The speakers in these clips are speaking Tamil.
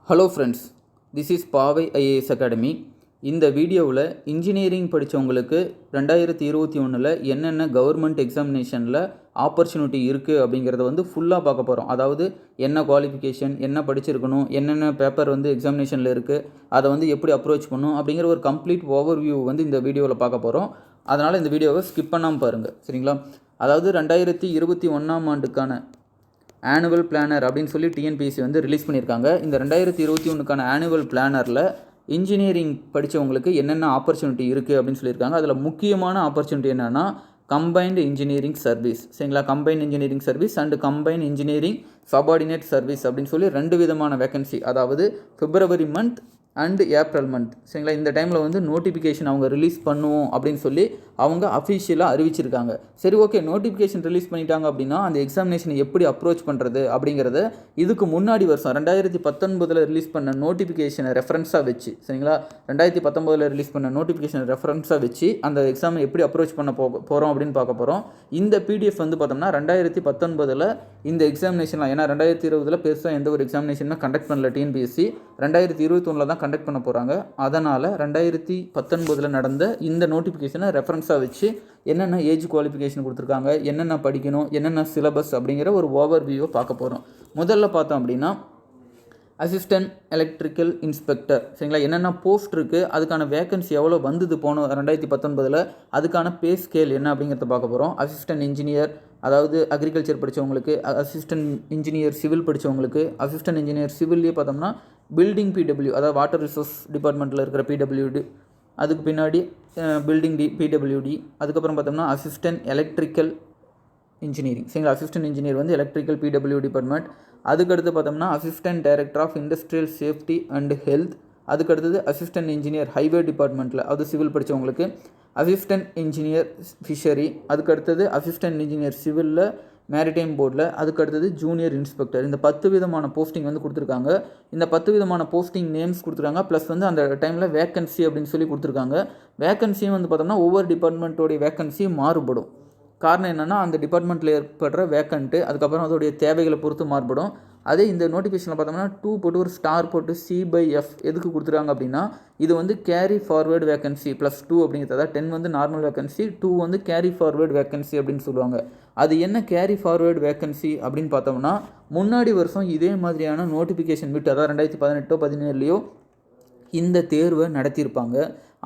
ஹலோ ஃப்ரெண்ட்ஸ், திஸ் இஸ் பாவை ஐஏஎஸ் அகாடமி. இந்த வீடியோவில் இன்ஜினியரிங் படித்தவங்களுக்கு 2021 என்னென்ன கவர்மெண்ட் எக்ஸாமினேஷனில் ஆப்பர்ச்சுனிட்டி இருக்குது அப்படிங்கிறத ஃபுல்லாக பார்க்க போகிறோம். அதாவது என்ன குவாலிஃபிகேஷன், என்ன படிச்சிருக்கணும், என்னென்ன பேப்பர் எக்ஸாமினேஷனில் இருக்குது, அதை எப்படி அப்ரோச் பண்ணணும் அப்படிங்கிற ஒரு கம்ப்ளீட் ஓவர்வியூ இந்த வீடியோவில் பார்க்க போகிறோம். அதனால் இந்த வீடியோவை ஸ்கிப் பண்ணாமல் பாருங்கள், சரிங்களா? அதாவது 2021 ஆண்டுக்கான ஆனுவல் பிளானர் அப்படின்னு சொல்லி டிஎன்பிஎஸ்சி ரிலீஸ் பண்ணியிருக்காங்க. இந்த 2021 ஆனுவல் பிளானரில் இன்ஜினியரிங் படித்தவங்களுக்கு என்னென்ன ஆப்பர்ச்சுனிட்டி இருக்குது அப்படின்னு சொல்லியிருக்காங்க. அதில் முக்கியமான ஆப்பர்ச்சுனிட்டி என்னென்னா கம்பைன்டு இன்ஜினியரிங் சர்வீஸ், சரிங்களா? Combined engineering service and combined engineering subordinate service அப்படின்னு சொல்லி 2 விதமான வேகன்சி, அதாவது பிப்ரவரி மந்த் அண்டு ஏப்ரல் மந்த், சரிங்களா? இந்த டைமில் நோட்டிஃபிகேஷன் அவங்க ரிலீஸ் பண்ணுவோம் அப்படின்னு சொல்லி அவங்க அஃபிஷியலாக அறிவிச்சிருக்காங்க. சரி, ஓகே, நோட்டிஃபிகேஷன் ரிலீஸ் பண்ணிட்டாங்க அப்படின்னா அந்த எக்ஸாமினேஷனை எப்படி அப்ரோச் பண்ணுறது அப்படிங்கிறத இதுக்கு முன்னாடி வருஷம் 2019 ரிலீஸ் பண்ண நோட்டிஃபிகேஷனை ரெஃபரன்ஸாக வச்சு, சரிங்களா? 2019 ரிலீஸ் பண்ண நோட்டிஃபிகேஷனை ரெஃபரன்ஸாக வச்சு அந்த எக்ஸாமை எப்படி அப்ரோச் பண்ண போகிறோம் அப்படின்னு பார்க்க போகிறோம். இந்த பிடிஎஃப் பார்த்தோம்னா 2019 இந்த எக்ஸாமினேஷன்லாம், ஏன்னா 2020 பெருசாக எந்த ஒரு எக்ஸாமினேஷனுமே கண்டக்ட் பண்ணல டிஎன்பிஎஸ்சி, 2021 தான் கண்டக்ட் பண்ண போகிறாங்க. அதனால் 2019 நடந்த இந்த நோட்டிஃபிகேஷனை ரெஃபரன்ஸாக வச்சு என்னென்ன ஏஜ் குவாலிஃபிகேஷன் கொடுத்துருக்காங்க, என்னென்ன படிக்கணும், என்னென்ன சிலபஸ் அப்படிங்கிற ஒரு ஓவர் வியூவை பார்க்க போகிறோம். முதல்ல பார்த்தோம் அப்படின்னா அசிஸ்டன்ட் எலக்ட்ரிக்கல் இன்ஸ்பெக்டர், சரிங்களா? என்னென்ன போஸ்ட் இருக்குது, அதுக்கான வேகன்சி எவ்வளோ வந்தது போனோம் 2019, அதுக்கான பே ஸ்கேல் என்ன அப்படிங்கிறத பார்க்க போகிறோம். அசிஸ்டன்ட் இன்ஜினியர், அதாவது அக்ரிகல்ச்சர் படித்தவங்களுக்கு, அசிஸ்டன்ட் இன்ஜினியர் சிவில் படித்தவங்களுக்கு, அசிஸ்டன்ட் இன்ஜினியர் சிவில்லையே பார்த்தோம்னா பில்டிங் பிடபிள்யூ, அதாவது வாட்டர் ரிசோர்ஸ் டிபார்ட்மெண்ட்டில் இருக்கிற பிடபிள்யூடி, அதுக்கு பின்னாடி பில்டிங் பிடபிள்யூடி, அதுக்கப்புறம் பார்த்தோம்னா அசிஸ்டன்ட் எலக்ட்ரிக்கல் இன்ஜினியரிங், சரிங்களா? Assistant engineer electrical PW department. அதுக்கடுத்து பார்த்தோம்னா assistant director of industrial safety and health. அதுக்கடுத்தது அசிஸ்டன்ட் இன்ஜினியர் ஹைவே டிபார்ட்மெண்ட்டில், அது சிவில் படித்தவங்களுக்கு. அசிஸ்டன்ட் இன்ஜினியர் ஃபிஷரி, அதுக்கடுத்தது அசிஸ்டன்ட் இன்ஜினியர் சிவிலில் மேரிடைம் போர்டில். அதுக்கடுத்தது ஜூனியர் இன்ஸ்பெக்டர். இந்த 10 விதமான போஸ்டிங் கொடுத்துருக்காங்க. இந்த 10 விதமான போஸ்டிங் நேம்ஸ் கொடுத்துருக்காங்க. ப்ளஸ் அந்த டைமில் வேக்கன்சி அப்படின்னு சொல்லி கொடுத்துருக்காங்க. வேக்கன்சியும் பார்த்தோம்னா ஒவ்வொரு டிபார்ட்மெண்ட்டோடைய வேக்கன்சி மாறுபடும். காரணம் என்னென்னா அந்த டிபார்ட்மெண்ட்டில் ஏற்படுற வேக்கண்ட்டு, அதுக்கப்புறம் அதோடைய தேவைகளை பொறுத்து மாறுபடும். அதே இந்த நோட்டிஃபிகேஷனில் பார்த்தோம்னா 2 போட்டு ஒரு ஸ்டார் போட்டு C/F எதுக்கு கொடுத்துருக்காங்க அப்படின்னா, இது கேரி ஃபார்வேர்டு வேக்கன்சி +2 அப்படிங்கிறத, 10 normal vacancy, 2 carry forward vacancy அப்படின்னு சொல்லுவாங்க. அது என்ன கேரி ஃபார்வேர்டு வேக்கன்சி அப்படின்னு பார்த்தோம்னா, முன்னாடி வருஷம் இதே மாதிரியான நோட்டிஃபிகேஷன் விட்டு, அதாவது 2018 17 இந்த தேர்வை நடத்தியிருப்பாங்க.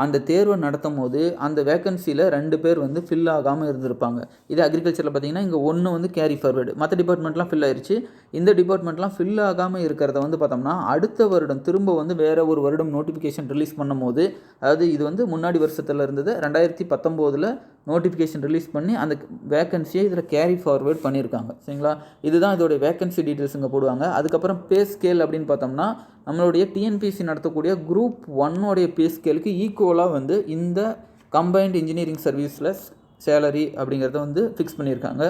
அந்த தேர்வை நடத்தும் போது அந்த வேக்கன்சியில் 2 பேர் ஃபில் ஆகாமல் இருந்திருப்பாங்க. இது அக்ரிகல்ச்சரில் பார்த்தீங்கன்னா இங்கே 1 கேரி ஃபார்வேர்டு, மற்ற டிபார்ட்மெண்ட்லாம் ஃபில் ஆயிடுச்சு. இந்த டிபார்ட்மெண்ட்லாம் ஃபில் ஆகாமல் இருக்கிறத பார்த்தோம்னா அடுத்த வருடம் திரும்ப வேறு ஒரு வருடம் நோட்டிஃபிகேஷன் ரிலீஸ் பண்ணும் போது, அதாவது இது முன்னாடி வருஷத்தில் இருந்தது 2019 நோட்டிஃபிகேஷன் ரிலீஸ் பண்ணி அந்த வேக்கன்சியை இதில் கேரி ஃபார்வேர்ட் பண்ணியிருக்காங்க, சரிங்களா? இதுதான் இதோடைய வேக்கன்சி டீட்டெயில்ஸ் இங்கே போடுவாங்க. அதுக்கப்புறம் பே ஸ்கேல் அப்படின்னு பார்த்தோம்னா நம்மளுடைய டிஎன்பிஎஸ்சி நடத்தக்கூடிய குரூப் 1 பே ஸ்கேலுக்கு ஈக்குவலாக இந்த கம்பைன்டு இன்ஜினியரிங் சர்வீஸில் சேலரி அப்படிங்கிறத ஃபிக்ஸ் பண்ணியிருக்காங்க.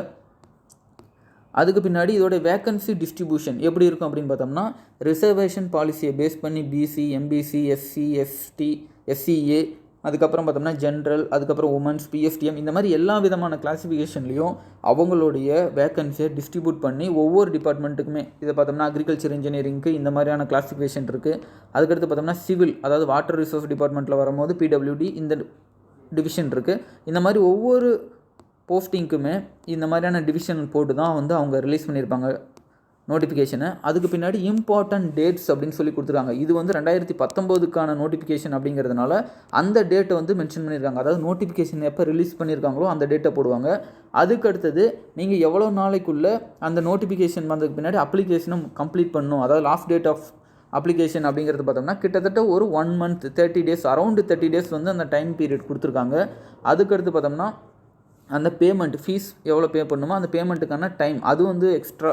அதுக்கு பின்னாடி இதோடைய வேக்கன்சி டிஸ்ட்ரிபியூஷன் எப்படி இருக்கும் அப்படின்னு பார்த்தோம்னா, ரிசர்வேஷன் பாலிசியை பேஸ் பண்ணி BC, MBC, SC, ST, SCA, அதுக்கப்புறம் பார்த்தோம்னா ஜென்ரல், அதுக்கப்புறம் உமன்ஸ், பிஎஸ்டிஎம், இந்த மாதிரி எல்லா விதமான கிளாஸிஃபிகேஷன்லேயும் அவங்களுடைய வேக்கன்சியை டிஸ்ட்ரிபியூட் பண்ணி ஒவ்வொரு டிபார்ட்மெண்ட்டுக்குமே, இதை பார்த்தோம்னா அக்ரிகல்ச்சர் இன்ஜினியரிங்க்கு இந்த மாதிரியான கிளாஸிஃபிகேஷன் இருக்குது. அதுக்கடுத்து பார்த்தோம்னா சிவில், அதாவது வாட்டர் ரிசோர்ஸ் டிபார்ட்மெண்ட்டில் வரும்போது பிடபிள்யூடி இந்த டிவிஷன் இருக்குது. இந்த மாதிரி ஒவ்வொரு போஸ்டிங்க்குமே இந்த மாதிரியான டிவிஷன் போட்டு தான் அவங்க ரிலீஸ் பண்ணியிருப்பாங்க நோட்டிஃபிகேஷனை. அதுக்கு பின்னாடி இம்பார்ட்டன்ட் டேட்ஸ் அப்படின்னு சொல்லி கொடுத்துருக்காங்க. இது 2019 நோட்டிஃபிகேஷன் அப்படிங்கிறதுனால அந்த டேட்டை மென்ஷன் பண்ணியிருக்காங்க. அதாவது நோட்டிஃபிகேஷன் எப்போ ரிலீஸ் பண்ணியிருக்காங்களோ அந்த டேட்டை போடுவாங்க. அதுக்கு அடுத்தது நீங்கள் எவ்வளோ நாளைக்குள்ளே அந்த நோட்டிஃபிகேஷன் வந்ததுக்கு பின்னாடி அப்ளிகேஷனை கம்ப்ளீட் பண்ணணும், அதாவது லாஸ்ட் டேட் ஆஃப் அப்ளிகேஷன் அப்படிங்கிறது பார்த்தோம்னா கிட்டத்தட்ட ஒரு 1 மந்த் 30 டேஸ், அரௌண்டு 30 டேஸ் அந்த டைம் பீரியட் கொடுத்துருக்காங்க. அதுக்கடுத்து பார்த்தோம்னா அந்த பேமெண்ட் ஃபீஸ் எவ்வளோ பே பண்ணணுமோ அந்த பேமெண்ட்டுக்கான டைம் அது எக்ஸ்ட்ரா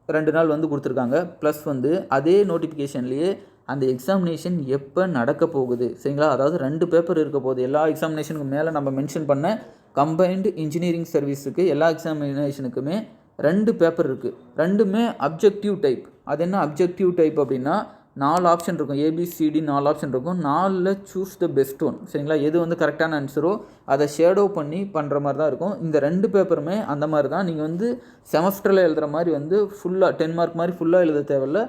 2 நாள் கொடுத்துருக்காங்க. ப்ளஸ் அதே நோட்டிஃபிகேஷன்லேயே அந்த எக்ஸாமினேஷன் எப்போ நடக்க போகுது, சரிங்களா? அதாவது 2 பேப்பர் இருக்க போகுது. எல்லா எக்ஸாமினேஷனுக்கு மேலே நம்ம மென்ஷன் பண்ண கம்பைன்டு இன்ஜினியரிங் சர்வீஸுக்கு எல்லா எக்ஸாமினேஷனுக்குமே 2 பேப்பர் இருக்குது. 2மே அப்ஜெக்டிவ் டைப். அது என்ன அப்ஜெக்டிவ் டைப் அப்படின்னா, 4 ஆப்ஷன் இருக்கும், ஏபிசிடி 4 ஆப்ஷன் இருக்கும். 4ல் சூஸ் த பெஸ்ட் ஒன், சரிங்களா? எது கரெக்டான ஆன்சரோ அதை ஷேடோ பண்ணி பண்ணுற மாதிரி தான் இருக்கும். இந்த 2 பேப்பருமே அந்த மாதிரி தான். நீங்கள் செமஸ்டரில் எழுதுகிற மாதிரி ஃபுல்லாக 10 மார்க் மாதிரி ஃபுல்லாக எழுத தேவையில்ல.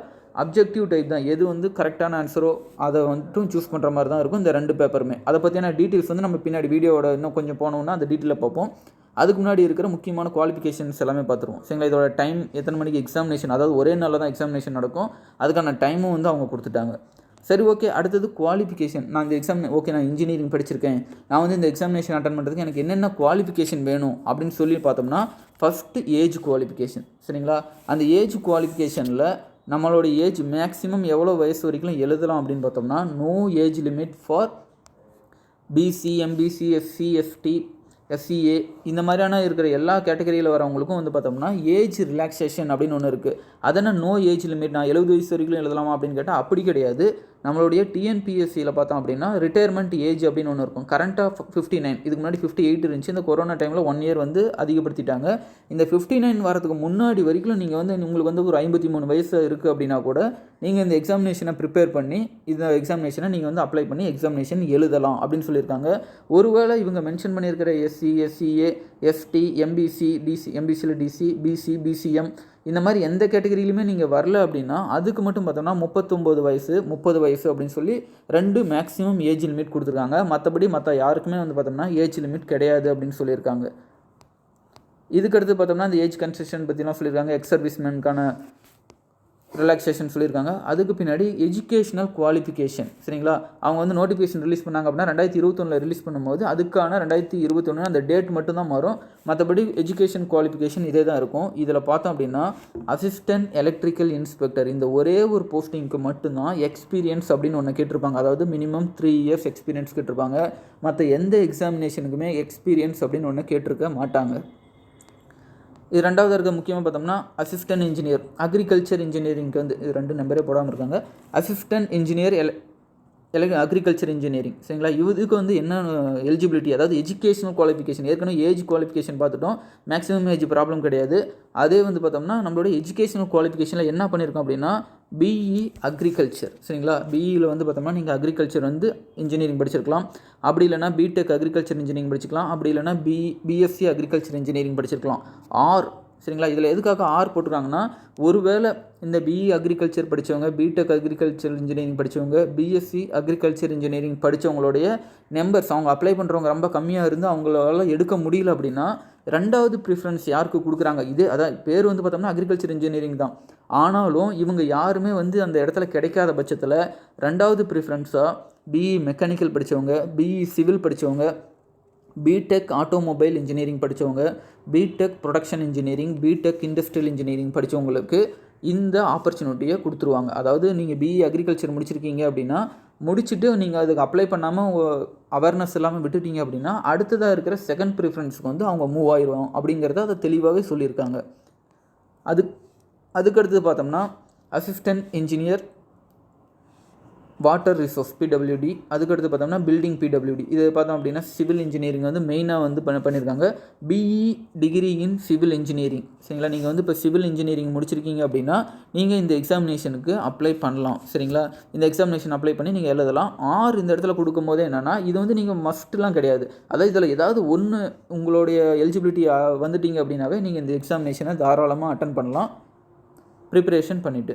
அப்ஜெக்டிவ் டைப் தான், எது வந்து கரெக்டான ஆன்சரோ அதை வந்துட்டும் சூஸ் பண்ணுற மாதிரி தான் இருக்கும் இந்த 2 பேப்பருமே. அதை பற்றியான டீட்டெயில்ஸ் வந்து நம்ம பின்னாடி வீடியோவோட இன்னும் கொஞ்சம் போனோம்னா அந்த டீட்டெயிலில் பார்ப்போம். அதுக்கு முன்னாடி இருக்கிற முக்கியமான குவாலிஃபிகேஷன்ஸ் எல்லாமே பார்த்துருவோம். சரிங்களா, இதோட டைம் எத்தனை மணிக்கு எக்ஸாமினேஷன், அதாவது ஒரே நாளில் தான் எக்ஸாமினேஷன் நடக்கும், அதுக்கான டைமும் வந்து அவங்க கொடுத்துட்டாங்க. சரி, ஓகே. அடுத்தது குவாலிஃபிகேஷன். நான் இந்த நான் இன்ஜினியரிங் படிச்சிருக்கேன், நான் வந்து இந்த எக்ஸாமினேஷன் அட்டன் பண்ணுறதுக்கு எனக்கு என்னென்ன குவாலிஃபிகேஷன் வேணும் அப்படின்னு சொல்லி பார்த்தோம்னா, ஃபஸ்ட்டு ஏஜ் குவாலிஃபிகேஷன். சரிங்களா, அந்த ஏஜ் குவாலிஃபிகேஷனில் நம்மளோட ஏஜ் மேக்ஸிமம் எவ்வளோ வயசு வரைக்கும் எழுதலாம் அப்படின்னு பார்த்தோம்னா, no age limit for BC, MBC, SC, ST, SCA இந்த மாதிரியான இருக்கிற எல்லா கேட்டகரியில் வரவங்களுக்கும் வந்து பார்த்தோம்னா ஏஜ் ரிலாக்ஸேஷன் அப்படின்னு ஒன்று இருக்குது. அதனால் நோ ஏஜ் லிமிட், நான் 70 வயசு வரைக்கும் எழுதலாமா அப்படின்னு கேட்டால் அப்படி கிடையாது. நம்மளுடைய டிஎன்பிஎஸ்சியில் பார்த்தோம் அப்படின்னா ரிட்டையர்மெண்ட் ஏஜ் அப்படின்னு ஒன்று இருக்கும். கரண்ட்டாக 59, இதுக்கு முன்னாடி 58 இருந்துச்சு. இந்த கொரோனா டைமில் 1 இயர் வந்து அதிகப்படுத்திட்டாங்க. இந்த 59 வரதுக்கு முன்னாடி வரைக்கும் நீங்கள் வந்து உங்களுக்கு வந்து ஒரு 53 வயசு இருக்குது அப்படின்னா கூட நீங்கள் இந்த எக்ஸாமினேஷனை ப்ரிப்பேர் பண்ணி இந்த எக்ஸாமினேஷனை நீங்கள் வந்து அப்ளை பண்ணி எக்ஸாமினேஷன் எழுதலாம் அப்படின்னு சொல்லியிருக்காங்க. ஒருவேளை இவங்க மென்ஷன் பண்ணியிருக்கிற SC, SCA, ST, MBC, DC, எம்பிசியில் டிசி, பிசி, பிசிஎம் இந்த மாதிரி எந்த கேட்டகரியிலுமே நீங்கள் வரல அப்படின்னா அதுக்கு மட்டும் பார்த்தோம்னா 39 வயசு, 30 வயசு அப்படின்னு சொல்லி 2 மேக்ஸிமம் ஏஜ் லிமிட் கொடுத்துருக்காங்க. மற்றபடி மற்ற யாருக்குமே வந்து பார்த்தோம்னா ஏஜ் லிமிட் கிடையாது அப்படின்னு சொல்லியிருக்காங்க. இதுக்கடுத்து பார்த்தோம்னா இந்த ஏஜ் கன்செஷன் பற்றிலாம் சொல்லியிருக்காங்க. எக்ஸ் சர்வீஸ்மேனுக்கான ரிலாக்ஸேஷன் சொல்லியிருக்காங்க. அதுக்கு பின்னாடி எஜுகேஷனல் குவாலிஃபிகேஷன். சரிங்களா, அவங்க வந்து நோட்டிஃபிகேஷன் ரிலீஸ் பண்ணாங்க அப்படின்னா 2021 ரிலீஸ் பண்ணும்போது அதுக்கான 2021 அந்த டேட் மட்டும்தான் மாறும். மற்றபடி எஜுகேஷன் குவாலிஃபிகேஷன் இதே தான் இருக்கும். இதில் பார்த்தோம் அப்படின்னா அசிஸ்டன்ட் எலக்ட்ரிக்கல் இன்ஸ்பெக்டர் இந்த ஒரே ஒரு போஸ்டிங்க்கு மட்டும்தான் எக்ஸ்பீரியன்ஸ் அப்படின்னு ஒன்று கேட்டிருப்பாங்க. அதாவது மினிமம் 3 இயர்ஸ் எக்ஸ்பீரியன்ஸ் கேட்டிருப்பாங்க. மற்ற எந்த எக்ஸாமினேஷனுக்குமே எக்ஸ்பீரியன்ஸ் அப்படின்னு ஒன்று கேட்டிருக்க மாட்டாங்க. இது ரெண்டாவது இருக்க முக்கியமாக பார்த்தோம்னா அசிஸ்டன்ட் இன்ஜினியர் அக்ரிகல்ச்சர் இன்ஜினியரிங்க்கு வந்து இது 2 நம்பரே போடாமல் இருக்காங்க. Assistant engineer agriculture engineering. சரிங்களா, இதுக்கு வந்து என்ன எலிஜிபிலிட்டி, அதாவது எஜுகேஷனல் குவாலிஃபிகேஷன். ஏற்கனவே ஏஜ் குவாலிஃபிகேஷன் பார்த்துட்டோம், மேக்ஸிமம் ஏஜ் ப்ராப்ளம் கிடையாது. அதே வந்து பார்த்தோம்னா நம்மளோட எஜுகேஷனல் குவாலிஃபிகேஷனில் என்ன பண்ணியிருக்கோம் அப்படின்னா பிஇ அக்ரிகல்ச்சர். சரிங்களா, பிஇயில் வந்து பார்த்தோம்னா நீங்கள் அக்ரிகல்ச்சர் வந்து இன்ஜினியரிங் படிச்சிருக்கலாம். அப்படி இல்லைனா பிடெக் அக்ரிகல்ச்சர் இன்ஜினியரிங் படிச்சிக்கலாம். அப்படி இல்லைனா பிஎஸ்சி அக்ரிகல்ச்சர் இன்ஜினியரிங் படிச்சிருக்கலாம். சரிங்களா, இதில் எதுக்காக ஆர் போட்டிருக்காங்கன்னா, ஒருவேளை இந்த பிஇ அக்ரிகல்ச்சர் படித்தவங்க, பிடெக் அக்ரிகல்ச்சர் இன்ஜினியரிங் படித்தவங்க, பிஎஸ்சி அக்ரிகல்ச்சர் இன்ஜினியரிங் படித்தவங்களுடைய நம்பர்ஸ் அவங்க அப்ளை பண்ணுறவங்க ரொம்ப கம்மியாக இருந்து அவங்களால எடுக்க முடியல அப்படின்னா 2வது ப்ரிஃபரன்ஸ் யாருக்கு கொடுக்குறாங்க, இதே அதான் பேர் வந்து பார்த்தோம்னா அக்ரிகல்ச்சர் இன்ஜினியரிங் தான். ஆனாலும் இவங்க யாருமே வந்து அந்த இடத்துல கிடைக்காத பட்சத்தில் 2வது ப்ரிஃபரன்ஸாக பிஇ மெக்கானிக்கல் படித்தவங்க, பிஇ சிவில் படித்தவங்க, பிடெக் ஆட்டோமொபைல் இன்ஜினியரிங் படித்தவங்க, BTech production engineering, BTech industrial engineering படித்தவங்களுக்கு இந்த ஆப்பர்ச்சுனிட்டியை கொடுத்துருவாங்க. அதாவது நீங்கள் பிஇ அக்ரிகல்ச்சர் முடிச்சிருக்கீங்க அப்படின்னா முடிச்சுட்டு நீங்கள் அதுக்கு அப்ளை பண்ணாமல் அவேர்னஸ் இல்லாமல் விட்டுட்டீங்க அப்படின்னா அடுத்ததாக இருக்கிற செகண்ட் ப்ரிஃபரன்ஸுக்கு வந்து அவங்க மூவ் ஆயிடுவோம் அப்படிங்கிறத அதை தெளிவாகவே சொல்லியிருக்காங்க. அதுக்கடுத்து பார்த்தோம்னா assistant engineer water resource PWD, அதுக்கடுத்து பார்த்தோம்னா பில்டிங் பிடபிள்யூடி. இதை பார்த்தோம் அப்படின்னா சிவில் இன்ஜினியரிங் வந்து மெயினாக வந்து பண்ணியிருக்காங்க. BE degree in civil engineering. சரிங்களா, நீங்கள் வந்து இப்போ சிவில் இன்ஜினியரிங் முடிச்சிருக்கீங்க அப்படின்னா நீங்கள் இந்த எக்ஸாமினேஷனுக்கு அப்ளை பண்ணலாம். சரிங்களா, இந்த எக்ஸாமினேஷன் அப்ளை பண்ணி நீங்கள் எழுதலாம். இந்த இடத்துல கொடுக்கும் போதே என்னென்னா இது வந்து நீங்கள் மஸ்ட்லாம் கிடையாது. அதாவது இதில் ஏதாவது ஒன்று உங்களுடைய எலிஜிபிலிட்டி வந்துட்டீங்க அப்படின்னாவே நீங்கள் இந்த எக்ஸாமினேஷனை தாராளமாக அட்டன் பண்ணலாம் ப்ரிப்பரேஷன் பண்ணிவிட்டு.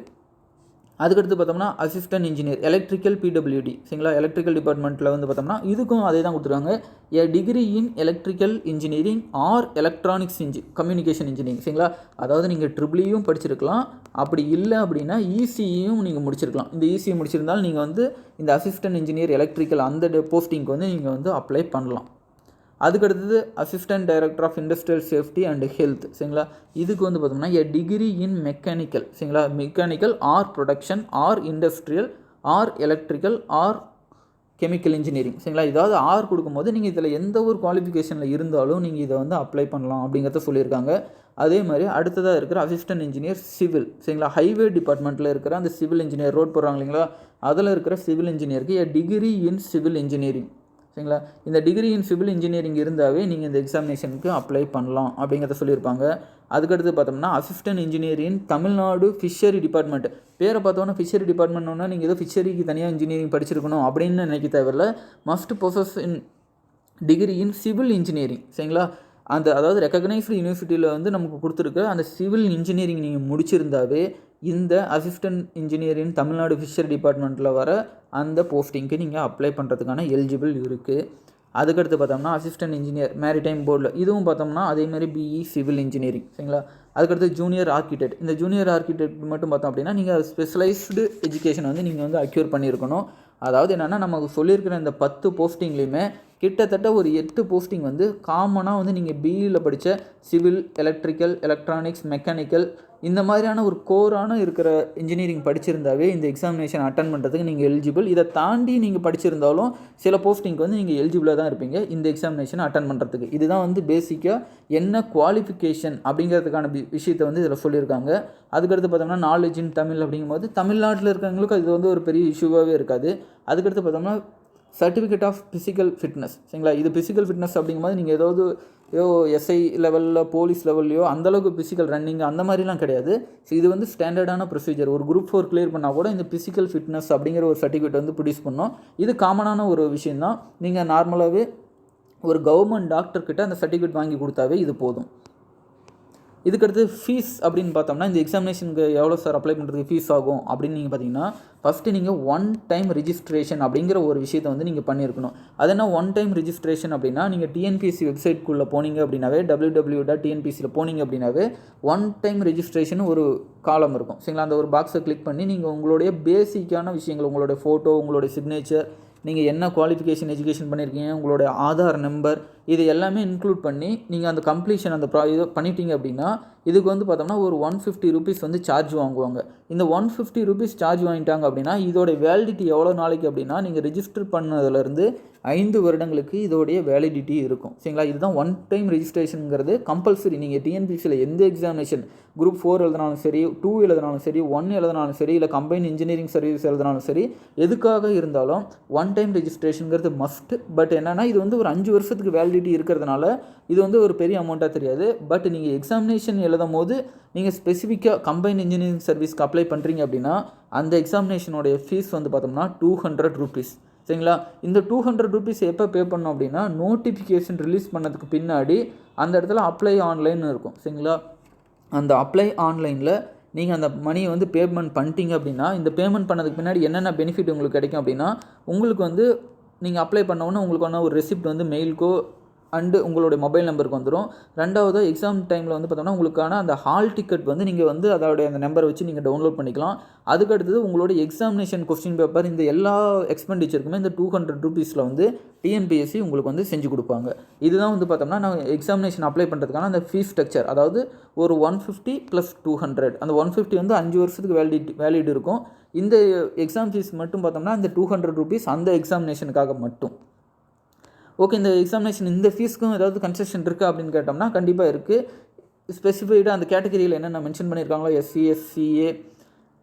அதுக்கடுத்து பார்த்தோம்னா அசிஸ்டன்ட் இன்ஜினியர் எலக்ட்ரிக்கல் பிடபிள்யூடி. சரிங்களா, எலக்ட்ரிக்கல் டிபார்ட்மெண்ட்டில் வந்து பார்த்தோம்னா இதுக்கும் அதே தான் கொடுத்துருக்காங்க. A degree in electrical engineering or electronics communication engineering. சரிங்களா, அதாவது நீங்கள் ட்ரிபிளியும் படிச்சிருக்கலாம், அப்படி இல்லை அப்படின்னா இசியும் நீங்கள் முடிச்சிருக்கலாம். இந்த இசியை முடிச்சிருந்தாலும் நீங்கள் வந்து இந்த அசிஸ்டன்ட் இன்ஜினியர் எலக்ட்ரிக்கல் அந்த போஸ்டிங்க்கு வந்து நீங்கள் வந்து அப்ளை பண்ணலாம். அதுக்கடுத்தது assistant director of industrial safety and health. சரிங்களா, இதுக்கு வந்து பார்த்தோம்னா எ டிகிரி இன் மெக்கானிக்கல். சரிங்களா, mechanical or production or industrial or electrical or chemical engineering. சரிங்களா, ஏதாவது ஆர் கொடுக்கும்போது நீங்கள் இதில் எந்த ஒரு குவாலிஃபிகேஷனில் இருந்தாலும் நீங்கள் இதை வந்து அப்ளை பண்ணலாம் அப்படிங்கிறத சொல்லியிருக்காங்க. அதே மாதிரி அடுத்ததாக இருக்கிற அசிஸ்டன்ட் இன்ஜினியர் சிவில். சரிங்களா, ஹைவே டிபார்ட்மெண்ட்டில் இருக்கிற அந்த சிவில் இன்ஜினியர் ரோட் போடுறாங்க இல்லைங்களா, அதில் இருக்கிற சிவில் இன்ஜினியருக்கு a degree in civil engineering. சரிங்களா, இந்த டிகிரி இன் சிவில் இன்ஜினியரிங் இருந்தாவே நீங்கள் இந்த எக்ஸாமினேஷனுக்கு அப்ளை பண்ணலாம் அப்படிங்கிறத சொல்லியிருப்பாங்க. அதுக்கடுத்து பார்த்தோம்னா assistant engineering Tamil Nadu fishery department. பேரை பார்த்தோன்னா ஃபிஷரி டிபார்ட்மெண்ட்னா நீங்கள் ஏதோ ஃபிஷரிக்கு தனியாக இன்ஜினியரிங் படிச்சிருக்கணும் அப்படின்னு நினைக்க தேவையில்லை. Must possess in degree in civil engineering. சரிங்களா, அதாவது ரெக்கக்னைஸ்டு யூனிவர்சிட்டியில் வந்து நமக்கு கொடுத்துருக்க அந்த சிவில் இன்ஜினியரிங் நீங்கள் முடிச்சிருந்தாவே இந்த assistant engineer in Tamil Nadu fisher டிபார்ட்மெண்ட்டில் வர அந்த போஸ்டிங்க்கு நீங்கள் அப்ளை பண்ணுறதுக்கான எலிஜிபிள் இருக்குது. அதுக்கடுத்து பார்த்தோம்னா அசிஸ்டன்ட் இன்ஜினியர் மேரிடைம் போர்டில் இதுவும் பார்த்தோம்னா அதேமாதிரி பிஇ சிவில் இன்ஜினியரிங் சரிங்களா. அதுக்கடுத்து ஜூனியர் ஆர்கிடெக்ட். இந்த ஜூனியர் ஆர்கிடெக்ட் மட்டும் பார்த்தோம் அப்படின்னா நீங்கள் ஸ்பெஷலைஸ்டு எஜுகேஷன் வந்து நீங்கள் வந்து அக்யூர் பண்ணியிருக்கணும். அதாவது என்னென்னா நமக்கு சொல்லியிருக்கிற இந்த 10 போஸ்டிங்லேயுமே கிட்டத்தட்ட ஒரு 8 போஸ்டிங் வந்து காமனாக வந்து நீங்கள் பிஇயில் படித்த சிவில், எலக்ட்ரிக்கல், எலக்ட்ரானிக்ஸ், மெக்கானிக்கல் இந்த மாதிரியான ஒரு கோரான இருக்கிற இன்ஜினியரிங் படிச்சிருந்தாவே இந்த எக்ஸாமினேஷன் அட்டன் பண்ணுறதுக்கு நீங்கள் எலிஜிபிள். இதை தாண்டி நீங்கள் படிச்சிருந்தாலும் சில போஸ்டிங்க்கு வந்து நீங்கள் எலிஜிபிளாக தான் இருப்பீங்க இந்த எக்ஸாமினேஷன் அட்டன் பண்ணுறதுக்கு. இதுதான் வந்து பேசிக்காக என்ன குவாலிஃபிகேஷன் அப்படிங்கிறதுக்கான விஷயத்தை வந்து இதில் சொல்லியிருக்காங்க. அதுக்கடுத்து பார்த்தோம்னா நாலேஜ் இன் தமிழ் அப்படிங்கும்போது தமிழ்நாட்டில் இருக்கிறவங்களுக்கு அது வந்து ஒரு பெரிய இஷ்யூவாகவே இருக்காது. அதுக்கடுத்து பார்த்தோம்னா சர்டிஃபிகேட் ஆஃப் ஃபிசிக்கல் ஃபிட்னஸ் சரிங்களா. இது ஃபிசிக்கல் ஃபிட்னஸ் அப்படிங்கும்போது நீங்கள் ஏதாவது எஸ்ஐ லெவலில் போலீஸ் லெவல்லையோ அந்தளவுக்கு ஃபிசிக்கல் ரன்னிங் அந்த மாதிரிலாம் கிடையாது. ஸோ இது வந்து ஸ்டாண்டர்டான ப்ரொசீஜர். ஒரு குரூப் 4 கிளியர் பண்ணால் கூட இந்த ஃபிசிக்கல் ஃபிட்னஸ் அப்படிங்கிற ஒரு சர்டிஃபிகேட் வந்து ப்ரொடியூஸ் பண்ணோம். இது காமனான ஒரு விஷயந்தான். நீங்கள் நார்மலாகவே ஒரு கவர்மெண்ட் டாக்டர்கிட்ட அந்த சர்டிஃபிகேட் வாங்கி கொடுத்தாவே இது போதும். இதுக்கடுத்து ஃபீஸ் அப்படின்னு பார்த்தோம்னா இந்த எக்ஸாமினேஷனுக்கு எவ்வளோ சார் அப்ளை பண்ணுறதுக்கு ஃபீஸ் ஆகும் அப்படின்னு நீங்கள் பார்த்தீங்கன்னா ஃபஸ்ட்டு நீங்கள் 1 டைம் ரிஜிஸ்ட்ரேஷன் அப்படிங்கிற ஒரு விஷயத்தை வந்து நீங்கள் பண்ணியிருக்கணும். அது என்ன 1 டைம் ரிஜிஸ்ட்ரேஷன் அப்படின்னா நீங்கள் டிஎன்பிஎஸ்சி வெப்சைட்குள்ளே போனீங்க அப்படின்னாவே www.tnpsc போனீங்க அப்படின்னாவே 1 டைம் ரிஜிஸ்ட்ரேஷன் ஒரு காலம் இருக்கும் சரிங்களா. அந்த ஒரு பாக்ஸை கிளிக் பண்ணி நீங்கள் உங்களுடைய பேசிக்கான விஷயங்கள், உங்களுடைய ஃபோட்டோ, உங்களுடைய சிக்னேச்சர், நீங்கள் என்ன குவாலிஃபிகேஷன் எஜுகேஷன் பண்ணியிருக்கீங்க, உங்களுடைய ஆதார் நம்பர், இது எல்லாமே இன்க்ளூட் பண்ணி நீங்கள் அந்த கம்ப்ளீஷன் அந்த இது பண்ணிட்டீங்க அப்படின்னா இதுக்கு வந்து பார்த்தோம்னா ஒரு 150 ரூபீஸ் வந்து சார்ஜ் வாங்குவாங்க. இந்த 150 ரூபீஸ் சார்ஜ் வாங்கிட்டாங்க அப்படின்னா இதோடைய வேலிடிட்டி எவ்வளோ நாளைக்கு அப்படின்னா நீங்கள் ரிஜிஸ்டர் பண்ணதுலேருந்து 5 வருடங்களுக்கு இதோடைய வேலிடிட்டி இருக்கும் சரிங்களா. இதுதான் 1 டைம் ரெஜிஸ்ட்ரேஷனுங்கிறது கம்பல்சரி. நீங்கள் டிஎன்பிசியில் எந்த எக்ஸாமினேஷன் குரூப் 4 எழுதினாலும் சரி, 2 எழுதினாலும் சரி, 1 எழுதினாலும் சரி, இல்லை கம்பைன் இன்ஜினியரிங் சர்வீஸ் எழுதினாலும் சரி, எதுக்காக இருந்தாலும் 1 டைம் ரெஜிஸ்ட்ரேஷனுங்கிறது மஸ்ட். பட் என்னென்னா இது வந்து ஒரு 5 வருஷத்துக்கு வேலிடிட்டி இருக்கிறதுனால இது வந்து ஒரு பெரிய அமௌண்ட்டாக தெரியாது. பட் நீங்கள் எக்ஸாமினேஷன் எழுதும் போது நீங்கள் ஸ்பெசிஃபிக்காக கம்பைன் இன்ஜினியரிங் சர்வீஸ்க்கு அப்ளை பண்ணுறீங்க அப்படின்னா அந்த எக்ஸாமினேஷனுடைய ஃபீஸ் வந்து பார்த்தோம்னா 200 ரூபீஸ் சரிங்களா. இந்த 200 ரூபீஸ் எப்போ பே பண்ணோம் அப்படின்னா நோட்டிஃபிகேஷன் ரிலீஸ் பண்ணதுக்கு பின்னாடி அந்த இடத்துல அப்ளை ஆன்லைன் இருக்கும் சரிங்களா. அந்த அப்ளை ஆன்லைனில் நீங்கள் அந்த மணியை வந்து பேமெண்ட் பண்ணிட்டீங்க அப்படின்னா இந்த பேமெண்ட் பண்ணதுக்கு பின்னாடி என்னென்ன பெனிஃபிட் உங்களுக்கு கிடைக்கும் அப்படின்னா உங்களுக்கு வந்து நீங்கள் அப்ளை பண்ணோன்னா உங்களுக்கான ஒரு ரெசிப்ட் வந்து மெயிலுக்கோ அண்டு உங்களுடைய மொபைல் நம்பருக்கு வந்துடும். ரெண்டாவது எக்ஸாம் டைமில் வந்து பார்த்தோம்னா உங்களுக்கான அந்த ஹால் டிக்கெட் வந்து நீங்கள் வந்து அதோடைய அந்த நம்பரை வச்சு நீங்கள் டவுன்லோட் பண்ணிக்கலாம். அதுக்கடுத்தது உங்களுடைய எக்ஸாமினேஷன் கொஸ்டின் பேப்பர் இந்த எல்லா எக்ஸ்பெண்டிச்சருக்குமே இந்த 200 ரூபீஸில் வந்து டிஎன்பிஎஸ்சி உங்களுக்கு வந்து செஞ்சு கொடுப்பாங்க. இதுதான் வந்து பார்த்தோம்னா நான் எக்ஸாமினேஷன் அப்ளை பண்ணுறதுக்கான அந்த ஃபீஸ் ஸ்ட்ரக்சர். அதாவது ஒரு 150 + 200 அந்த 150 வந்து 5 வருஷத்துக்கு வேலிட் இருக்கும். இந்த எக்ஸாம் ஃபீஸ் மட்டும் பார்த்தோம்னா இந்த 200 ரூபீஸ் அந்த எக்ஸாமினேஷனுக்காக மட்டும். ஓகே, இந்த எக்ஸாமினேஷன் இந்த ஃபீஸ்க்கும் ஏதாவது கன்செஷன் இருக்குது அப்படின்னு கேட்டோம்னா கண்டிப்பாக இருக்குது. ஸ்பெசிஃபைடாக அந்த கேட்டகரியில் என்னென்ன மென்ஷன் பண்ணியிருக்காங்களோ எஸ்சி, எஸ்சிஏ,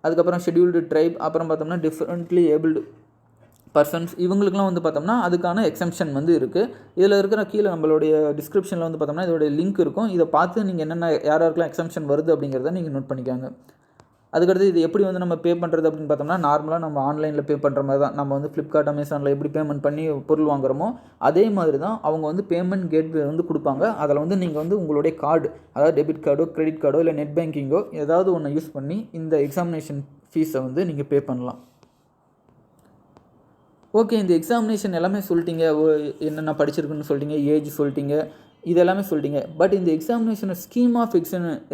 அதுக்கப்புறம் ஷெட்யூல்டு ட்ரைப், அப்புறம் பார்த்தோம்னா டிஃப்ரெண்ட்லி ஏபிள்டு பர்சன்ஸ், இவங்களுக்குலாம் வந்து பார்த்தோம்னா அதுக்கான எக்ஸம்ஷன் வந்து இருக்குது. இதில் இருக்கிற கீழே நம்மளுடைய டிஸ்கிரிப்ஷனில் வந்து பார்த்தோம்னா இதோடைய லிங்க் இருக்கும். இதை பார்த்து நீங்கள் என்னென்ன யாருக்கெல்லாம் எக்ஸம்ஷன் வருது அப்படிங்கிறத நீங்கள் நோட் பண்ணிக்காங்க. அதுக்கடுத்து இது எப்படி வந்து நம்ம பே பண்ணுறது அப்படின்னு பார்த்தோம்னா நார்மலாக நம்ம ஆன்லைனில் பே பண்ணுற மாதிரி தான். நம்ம வந்து ஃப்ளிப்கார்ட், அமேசானில் எப்படி பேமெண்ட் பண்ணி பொருள் வாங்குறோமோ அதே மாதிரி தான் அவங்க வந்து பேமெண்ட் கேட்வே வந்து கொடுப்பாங்க. அதில் வந்து நீங்கள் வந்து உங்களுடைய கார்டு, அதாவது டெபிட் கார்டோ, கிரெடிட் கார்டோ, இல்லை நெட் பேங்கிங்கோ ஏதாவது ஒன்று யூஸ் பண்ணி இந்த எக்ஸாமினேஷன் ஃபீஸை வந்து நீங்கள் பே பண்ணலாம். ஓகே, இந்த எக்ஸாமினேஷன் எல்லாமே சொல்லிட்டீங்க, என்னென்ன படிச்சிருக்குன்னு சொல்லிட்டீங்க, ஏஜ் சொல்லிட்டீங்க, இது எல்லாமே சொல்லிட்டீங்க. பட் இந்த எக்ஸாமினேஷன் ஸ்கீம் ஆஃப்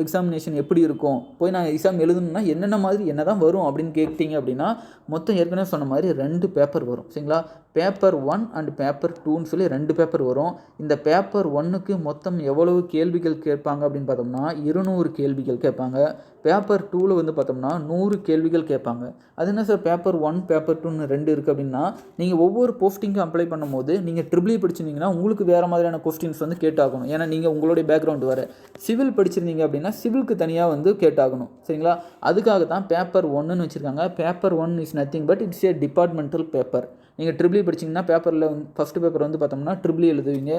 எக்ஸாமினேஷன் எப்படி இருக்கும், போய் நான் எக்ஸாம் எழுதணும்னா என்னென்ன மாதிரி என்ன தான் வரும் அப்படின்னு கேட்டிங்க அப்படின்னா மொத்தம் ஏற்கனவே சொன்ன மாதிரி 2 பேப்பர் வரும் சரிங்களா. பேப்பர் 1 அண்ட் பேப்பர் 2ன்னு சொல்லி 2 பேப்பர் வரும். இந்த பேப்பர் 1க்கு மொத்தம் எவ்வளவு கேள்விகள் கேட்பாங்க அப்படின்னு பார்த்தோம்னா 200 கேள்விகள் கேட்பாங்க. பேப்பர் 2வில் வந்து பார்த்தோம்னா 100 கேள்விகள் கேட்பாங்க. அது என்ன சார் பேப்பர் 1 பேப்பர் 2ன்னு 2 இருக்குது அப்படின்னா நீங்கள் ஒவ்வொரு போஸ்டிங்கும் அப்ளை பண்ணும்போது நீங்கள் ட்ரிபிள் படிச்சிருந்தீங்கன்னா உங்களுக்கு வேறு மாதிரியான கொஸ்டின்ஸ் வந்து கேட்டாகணும். ஏன்னா நீங்கள் உங்களுடைய பேக்ரவுண்ட் வேறு. சிவில் படிச்சிருந்தீங்க அப்படின்னா சிவிலுக்கு தனியாக வந்து கேட்டாகணும் சரிங்களா. அதுக்காக தான் பேப்பர் 1ன்னு வச்சுருக்காங்க. Paper 1 is nothing but it's A departmental paper. நீங்கள் ட்ரிபிள் படிச்சிங்கன்னா பேப்பரில் வந்து ஃபஸ்ட்டு பேப்பர் வந்து பார்த்தோம்னா ட்ரிபிள் எழுதுவீங்க.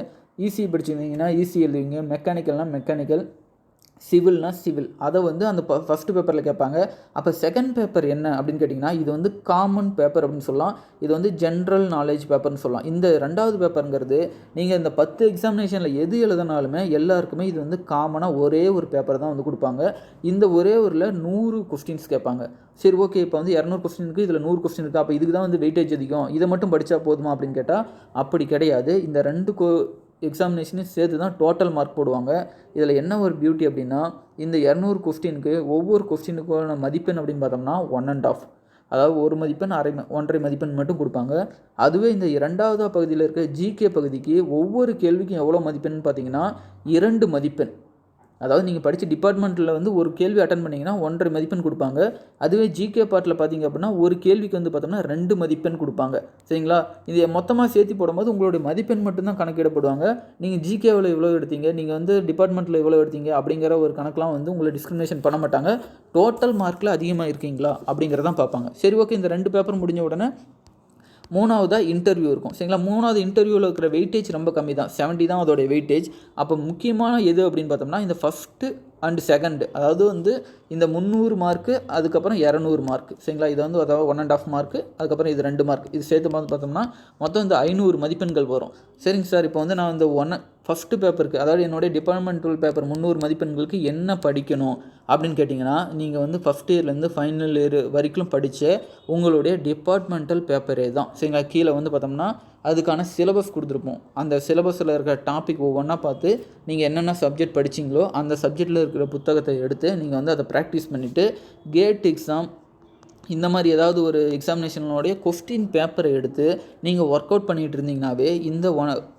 ஈசி படிச்சிருந்தீங்கன்னா ஈசி எழுதுவீங்க. மெக்கானிக்கல்னால் மெக்கானிக்கல், சிவில்னா சிவில் அதை வந்து அந்த ஃபஸ்ட்டு பேப்பரில் கேட்பாங்க. அப்போ செகண்ட் பேப்பர் என்ன அப்படின்னு கேட்டிங்கன்னா, இது வந்து காமன் பேப்பர் அப்படின்னு சொல்லலாம். இது வந்து ஜென்ரல் நாலேஜ் பேப்பர்னு சொல்லலாம். இந்த 2வது பேப்பருங்கிறது நீங்கள் இந்த 10 எக்ஸாமினேஷனில் எது எழுதினாலுமே எல்லாருக்குமே இது வந்து காமனாக ஒரே ஒரு பேப்பர் தான் வந்து கொடுப்பாங்க. இந்த ஒரே ஊரில் 100 கொஸ்டின்ஸ் கேட்பாங்க. சரி, ஓகே, இப்போ வந்து 200 கொஸ்டின் இருக்குது, இதில் 100 கொஸ்டின் இருக்குது, அப்போ இதுக்கு தான் வந்து வெயிட்டேஜ் அதிகம், இதை மட்டும் படித்தா போதுமா அப்படின்னு கேட்டால் அப்படி கிடையாது. இந்த 2 எக்ஸாமினேஷனையும் சேர்த்து தான் டோட்டல் மார்க் போடுவாங்க. இதில் என்ன ஒரு பியூட்டி அப்படின்னா, இந்த 200 கொஸ்டினுக்கு ஒவ்வொரு கொஸ்டினுக்கான மதிப்பெண் அப்படின்னு பார்த்தோம்னா 1.5, அதாவது 1 மதிப்பெண் 1.5 மதிப்பெண் மட்டும் கொடுப்பாங்க. அதுவே இந்த 2வது பகுதியில் இருக்க ஜிகே பகுதிக்கு ஒவ்வொரு கேள்விக்கும் எவ்வளோ மதிப்பெண் பார்த்தீங்கன்னா 2 மதிப்பெண். அதாவது நீங்கள் படித்த டிபார்ட்மெண்ட்டில் வந்து ஒரு கேள்வி அட்டன் பண்ணிங்கன்னா 1.5 மதிப்பெண் கொடுப்பாங்க. அதுவே ஜிகே பார்ட்டில் பார்த்தீங்க அப்படின்னா ஒரு கேள்விக்கு வந்து பார்த்தோம்னா 2 மதிப்பெண் கொடுப்பாங்க. சரிங்களா? இது மொத்தமாக சேர்த்து போடும்போது உங்களுடைய மதிப்பெண் மட்டும்தான் கணக்கிடப்படுவாங்க. நீங்கள் ஜிகேவில் எவ்வளோ எடுத்தீங்க, நீங்கள் வந்து டிபார்ட்மெண்ட்டில் எவ்வளோ எடுத்தீங்க அப்படிங்கிற ஒரு கணக்கெலாம் வந்து உங்களை டிஸ்கிரிமினேஷன் பண்ண மாட்டாங்க. டோட்டல் மார்க்கில் அதிகமாக இருக்கீங்களா அப்படிங்கிறதான் பார்ப்பாங்க. சரி, ஓகே, இந்த 2 பேப்பர் முடிஞ்ச உடனே 3வதாக இன்டர்வியூ இருக்கும். சரிங்களா? 3வது இன்டர்வியூவில் இருக்கிற வெயிட்டேஜ் ரொம்ப கம்மி தான், 70 தான் அதோடைய வெயிட்டேஜ். அப்போ முக்கியமான எது அப்படின்னு பார்த்தோம்னா இந்த ஃபஸ்ட்டு அண்ட் செகண்டு, அதாவது வந்து இந்த 300 மார்க்கு, அதுக்கப்புறம் 200 மார்க்கு. சரிங்களா? இது வந்து அதாவது 1.5 மார்க்கு, அதுக்கப்புறம் இது 2 மார்க், இது சேர்த்து பார்த்தோம்னா மொத்தம் இந்த 500 மதிப்பெண்கள் வரும். சரிங்க சார், இப்போ வந்து நான் இந்த ஃபஸ்ட்டு பேப்பருக்கு, அதாவது என்னுடைய டிபார்ட்மெண்டல் பேப்பர் 300 மதிப்பெண்களுக்கு என்ன படிக்கணும் அப்படின்னு கேட்டிங்கன்னா, நீங்கள் வந்து ஃபஸ்ட் இயர்லேருந்து ஃபைனல் இயர் வரைக்கும் படித்த உங்களுடைய டிபார்ட்மெண்டல் பேப்பரே தான். சரிங்களா? கீழே வந்து பார்த்தோம்னா அதுக்கான சிலபஸ் கொடுத்துருப்போம். அந்த சிலபஸில் இருக்கிற டாபிக் ஒவ்வொன்றா பார்த்து நீங்கள் என்னென்ன சப்ஜெக்ட் படிச்சிங்களோ அந்த சப்ஜெக்டில் இருக்கிற புத்தகத்தை எடுத்து நீங்கள் வந்து அதை ப்ராக்டிஸ் பண்ணிவிட்டு கேட் எக்ஸாம் இந்த மாதிரி ஏதாவது ஒரு எக்ஸாமினேஷனோடைய கொஸ்டின் பேப்பரை எடுத்து நீங்கள் ஒர்க் அவுட் பண்ணிகிட்டு இருந்தீங்கன்னாவே இந்த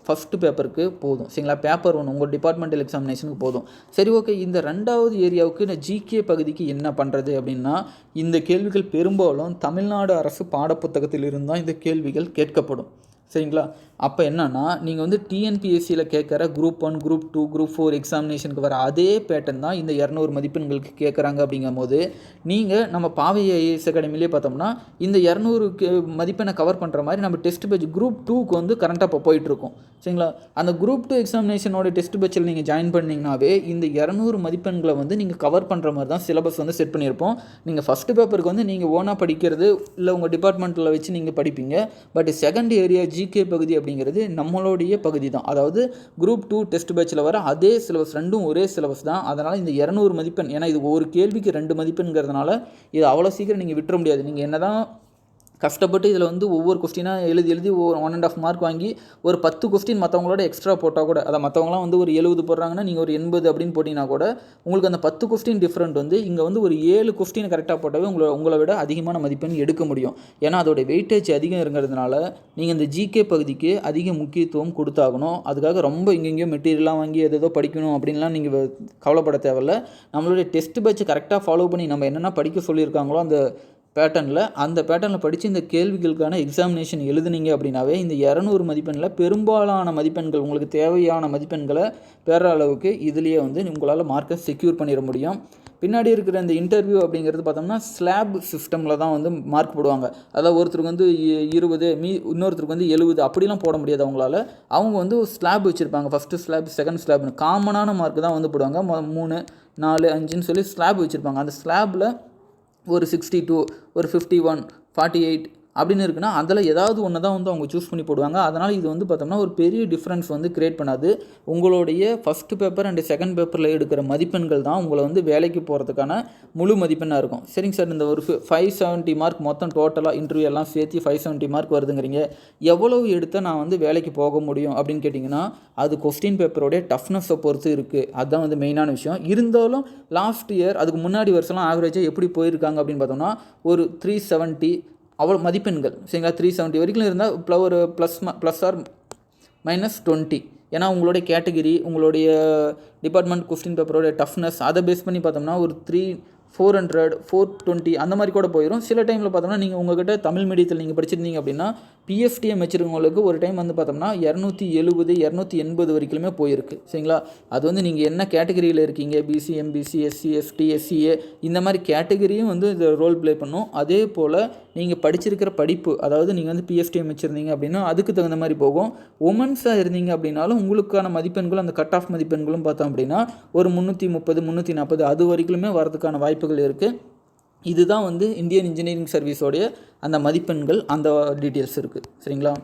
ஃபஸ்ட்டு பேப்பருக்கு போதும். சரிங்களா? பேப்பர் 1 உங்கள் டிபார்ட்மெண்டல் எக்ஸாமினேஷனுக்கு போதும். சரி, ஓகே, இந்த 2வது ஏரியாவுக்கு இந்த ஜிகே பகுதிக்கு என்ன பண்ணுறது அப்படின்னா, இந்த கேள்விகள் பெரும்பாலும் தமிழ்நாடு அரசு பாடப்புத்தகத்தில் இருந்தால் இந்த கேள்விகள் கேட்கப்படும். சரிங்களா? அப்போ என்னென்னா, நீங்கள் வந்து டிஎன்பிஎஸ்சியில் கேட்குற குரூப் 1, குரூப் 2, குரூப் 4 எக்ஸாமினேஷனுக்கு வர அதே பேட்டர்ன் தான் இந்த 200 மதிப்பெண்களுக்கு கேட்குறாங்க. அப்படிங்கும் போது நீங்கள் நம்ம பாவை ஐஏஎஸ் அகாடமிலே பார்த்தோம்னா இந்த 200 மதிப்பெண்ணை கவர் பண்ணுற மாதிரி நம்ம டெஸ்ட் பேட்ச் குரூப் 2க்கு வந்து கரண்ட்டாக இப்போ போயிட்டுருக்கோம். சரிங்களா? அந்த குரூப் 2 எக்ஸாமினேஷனோட டெஸ்ட் பேட்சில் நீங்கள் ஜாயின் பண்ணிங்கனாவே இந்த 200 மதிப்பெண்களை வந்து நீங்கள் கவர் பண்ணுற மாதிரி தான் சிலபஸ் வந்து செட் பண்ணியிருப்போம். நீங்கள் ஃபஸ்ட்டு பேப்பருக்கு வந்து நீங்கள் ஓனாக படிக்கிறது இல்லை உங்கள் டிபார்ட்மெண்ட்டில் வச்சு நீங்கள் படிப்பீங்க. பட் செகண்ட் ஏரியா ஜிகே பகுதி அப்படிங்கிறது நம்மளுடைய பகுதி தான். அதாவது குரூப் 2 டெஸ்ட் பேட்சில் வர அதே சிலபஸ், ரெண்டும் ஒரே சிலபஸ் தான். அதனால் இந்த 200 மதிப்பெண், ஏன்னா இது ஒரு கேள்விக்கு 2 மதிப்பெண்ங்கிறதுனால இது அவ்வளோ சீக்கிரம் நீங்கள் விட்டுற முடியாது. நீங்கள் என்ன தான் கஷ்டப்பட்டு இதில் வந்து ஒவ்வொரு கொஸ்டினாக எழுதி ஒரு 1.5 மார்க் வாங்கி ஒரு 10 கொஸ்டின் மற்றவங்களோட எக்ஸ்ட்ரா போட்டால் கூட, அதை மற்றவங்களாம் வந்து ஒரு 70 போடுறாங்கன்னா நீங்கள் ஒரு 80 அப்படின்னு போட்டிங்கன்னா கூட உங்களுக்கு அந்த 10 கொஸ்டின் டிஃப்ரெண்ட் வந்து இங்கே வந்து ஒரு 7 கொஸ்டின் கரெக்டாக போட்டாவே உங்களை விட அதிகமான மதிப்பெண் எடுக்க முடியும். ஏன்னா அதோடைய வெயிட்டேஜ் அதிகம் இருக்கிறதுனால நீங்கள் இந்த ஜிகே பகுதிக்கு அதிக முக்கியத்துவம் கொடுத்தாகணும். அதுக்காக ரொம்ப இங்கெங்கேயோ மெட்டீரியல்லாம் வாங்கி எதோ படிக்கணும் அப்படின்லாம் நீங்கள் கவலைப்பட தேவையில்லை. நம்மளுடைய டெஸ்ட் பேட்ச் கரெக்டாக ஃபாலோ பண்ணி நம்ம என்னென்ன படிக்க சொல்லியிருக்காங்களோ அந்த பேட்டர்னில் படித்து இந்த கேள்விகளுக்கான எக்ஸாமினேஷன் எழுதுனீங்க அப்படின்னாவே இந்த 200 மதிப்பெண்ணில் பெரும்பாலான மதிப்பெண்கள், உங்களுக்கு தேவையான மதிப்பெண்களை பெற அளவுக்கு இதுலேயே வந்து உங்களால் மார்க்கை செக்யூர் பண்ணிட முடியும். பின்னாடி இருக்கிற இந்த இன்டர்வியூ அப்படிங்கிறது பார்த்தோம்னா ஸ்லாப் சிஸ்டமில் தான் வந்து மார்க் போடுவாங்க. அதாவது ஒருத்தருக்கு வந்து 20, இன்னொருத்தருக்கு வந்து 70 அப்படிலாம் போட முடியாது அவங்களால. அவங்க வந்து ஸ்லாப் வச்சுருப்பாங்க. ஃபஸ்ட்டு ஸ்லாப், செகண்ட் ஸ்லாப்னு காமனான மார்க் தான் வந்து போடுவாங்க. 3, 4, 5ன்னு சொல்லி ஸ்லாப் வச்சுருப்பாங்க. அந்த ஸ்லாபில் ஒரு 62, ஒரு 51, 48 அப்படின்னு இருக்குன்னா அதில் ஏதாவது ஒன்று தான் வந்து அவங்க சூஸ் பண்ணி போடுவாங்க. அதனால் இது வந்து பார்த்தோம்னா ஒரு பெரிய டிஃப்ரென்ஸ் வந்து கிரியேட் பண்ணாது. உங்களுடைய ஃபஸ்ட்டு பேப்பர் அண்ட் செகண்ட் பேப்பரில் எடுக்கிற மதிப்பெண்கள் தான் உங்களை வந்து வேலைக்கு போகிறதுக்கான முழு மதிப்பெண்ணாக இருக்கும். சரிங்க சார், இந்த ஒரு 570 மார்க் மொத்தம் டோட்டலாக இன்டர்வியூ எல்லாம் சேர்த்து 570 மார்க் வருதுங்கிறீங்க, எவ்வளவு எடுத்தால் நான் வந்து வேலைக்கு போக முடியும் அப்படின்னு கேட்டிங்கன்னா அது கொஸ்டின் பேப்பரோடைய டஃப்னஸை பொறுத்து இருக்குது. அதுதான் வந்து மெயினான விஷயம். இருந்தாலும் லாஸ்ட் இயர் அதுக்கு முன்னாடி வருஷம்லாம் ஆவரேஜாக எப்படி போயிருக்காங்க அப்படின்னு பார்த்தோம்னா ஒரு 370 அவ்வளோ மதிப்பெண்கள். சரிங்களா? 370 வரைக்கும் இருந்தால் ஒரு ப்ளஸ் ஆர் -20. ஏன்னா உங்களுடைய கேட்டகிரி, உங்களுடைய டிபார்ட்மெண்ட் கொஸ்டின் பேப்பரோடைய டஃப்னஸ் அதை பேஸ் பண்ணி பார்த்தோம்னா ஒரு 400, 420 அந்த மாதிரி கூட போயிடும். சில டைமில் பார்த்தோம்னா நீங்கள் உங்கள்கிட்ட தமிழ் மீடியத்தில் நீங்கள் படிச்சிருந்தீங்க அப்படின்னா பிஎஃப்டிஎம் வச்சுருக்கவங்களுக்கு ஒரு டைம் வந்து பார்த்தோம்னா 270, 280 வரைக்குமே போயிருக்கு. சரிங்களா? அது வந்து நீங்கள் என்ன கேட்டகிரியில் இருக்கீங்க, BC, MBC, SC, ST, SCA இந்த மாதிரி கேட்டகிரியும் வந்து இது ரோல் ப்ளே பண்ணும். அதே போல் நீங்கள் படிச்சிருக்கிற படிப்பு, அதாவது நீங்கள் வந்து பிஎஸ்டிஎம் வச்சுருந்தீங்க அப்படின்னா அதுக்கு தகுந்த மாதிரி போகும். உமன்ஸாக இருந்தீங்க அப்படின்னாலும் உங்களுக்கான மதிப்பெண்கள், அந்த கட் ஆஃப் மதிப்பெண்களும் பார்த்தோம் அப்படின்னா ஒரு 330 340 அது வரைக்குமே வரதுக்கான வாய்ப்புகள் இருக்குது. இதுதான் வந்து இந்தியன் இன்ஜினியரிங் சர்வீஸோடைய அந்த மதிப்பெண்கள், அந்த டீட்டெயில்ஸ் இருக்குது. சரிங்களா?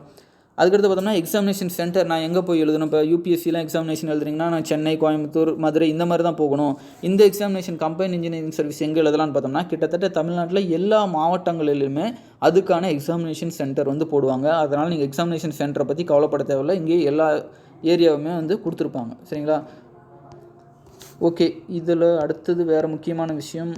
அதுக்கடுத்து பார்த்தோம்னா எக்ஸாமினேஷன் சென்டர் நான் எங்கே போய் எழுதணும். இப்போ யூபிஎஸ்சிலாம் எக்ஸாமினேஷன் எழுதுறீங்கன்னா நான் சென்னை, கோயம்புத்தூர், மதுரை இந்த மாதிரி தான் போகணும். இந்த எக்ஸாமினேஷன் கம்பைன் இன்ஜினியரிங் சர்வீஸ் எங்கே எழுதலாம்னு பார்த்தோம்னா கிட்டத்தட்ட தமிழ்நாட்டில் எல்லா மாவட்டங்களிலுமே அதுக்கான எக்ஸாமினேஷன் சென்டர் வந்து போடுவாங்க. அதனால் நீங்கள் எக்ஸாமினேஷன் சென்டரை பற்றி கவலைப்பட தேவையில்லை. இங்கே எல்லா ஏரியாவுமே வந்து கொடுத்துருப்பாங்க. சரிங்களா? ஓகே, இதில் அடுத்தது வேறு முக்கியமான விஷயம்.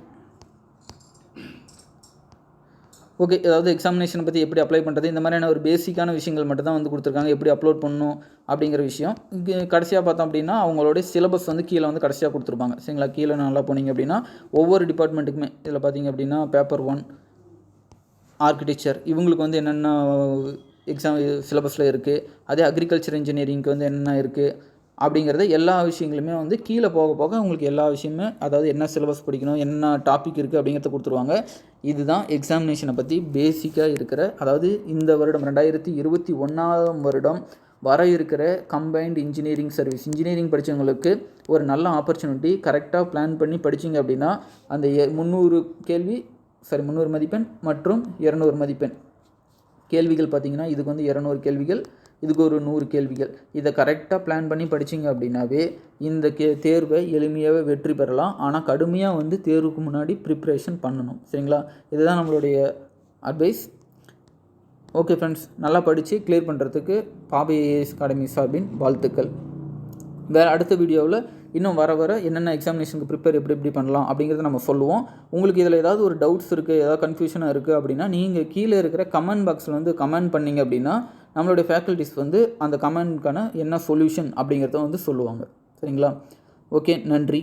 ஓகே, அதாவது எக்ஸாமினேஷனை பற்றி எப்படி அப்ளை பண்ணுறது, இந்த மாதிரியான ஒரு பேசிக்கான விஷயங்கள் மட்டும் தான் வந்து கொடுத்துருக்காங்க. எப்படி அப்லோட் பண்ணணும் அப்படிங்கிற விஷயம். இங்கே கடைசியாக பார்த்தோம் அப்படின்னா அவங்களுடைய சிலபஸ் வந்து கீழே வந்து கடைசியாக கொடுத்துருப்பாங்க. சரிங்களா? கீழே நல்லா போனீங்க அப்படின்னா ஒவ்வொரு டிபார்ட்மெண்ட்டுக்குமே இதில் பார்த்தீங்க அப்படின்னா பேப்பர் 1 ஆர்கிடெக்சர் இவங்களுக்கு வந்து என்னென்ன எக்ஸாம் சிலபஸில் இருக்குது, அதே அக்ரிகல்ச்சர் இன்ஜினியரிங்க்கு வந்து என்னென்ன இருக்குது அப்படிங்கிறது எல்லா விஷயங்களுமே வந்து கீழே போக போக உங்களுக்கு எல்லா விஷயமே, அதாவது என்ன சிலபஸ் படிக்கணும், என்ன டாபிக் இருக்குது அப்படிங்கிறத கொடுத்துருவாங்க. இதுதான் எக்ஸாமினேஷனை பற்றி பேசிக்காக இருக்கிற, அதாவது இந்த வருடம் 2021ஆம் வருடம் வர இருக்கிற கம்பைன்டு இன்ஜினியரிங் சர்வீஸ் இன்ஜினியரிங் படித்தவங்களுக்கு ஒரு நல்ல ஆப்பர்ச்சுனிட்டி. கரெக்டாக பிளான் பண்ணி படிச்சிங்க அப்படின்னா அந்த 300 மதிப்பெண் மற்றும் 200 மதிப்பெண் கேள்விகள் பார்த்திங்கன்னா இதுக்கு வந்து 200 கேள்விகள், இதுக்கு ஒரு 100 கேள்விகள். இதை கரெக்டாக பிளான் பண்ணி படிச்சிங்க அப்படின்னாவே இந்த தேர்வை எளிமையாகவே வெற்றி பெறலாம். ஆனால் கடுமையாக வந்து தேர்வுக்கு முன்னாடி ப்ரிப்ரேஷன் பண்ணணும். சரிங்களா? இதுதான் நம்மளுடைய அட்வைஸ். ஓகே ஃப்ரெண்ட்ஸ், நல்லா படித்து கிளியர் பண்ணுறதுக்கு பாபை ஐஏஎஸ் அகாடமி சார்பின் வாழ்த்துக்கள். வேறு அடுத்த வீடியோவில் இன்னும் வர என்னென்ன எக்ஸாமினேஷனுக்கு ப்ரிப்பேர் எப்படி பண்ணலாம் அப்படிங்கிறத நம்ம சொல்லுவோம். உங்களுக்கு இதில் ஏதாவது ஒரு டவுட்ஸ் இருக்குது, ஏதாவது கன்ஃபியூஷனாக இருக்குது அப்படின்னா நீங்கள் கீழே இருக்கிற கமெண்ட் பாக்ஸில் வந்து கமெண்ட் பண்ணிங்க அப்படின்னா நம்மளுடைய ஃபேக்கல்ட்டிஸ் வந்து அந்த கமெண்ட்க்கான என்ன சொல்யூஷன் அப்படிங்கிறத வந்து சொல்லுவாங்க. சரிங்களா? ஓகே, நன்றி.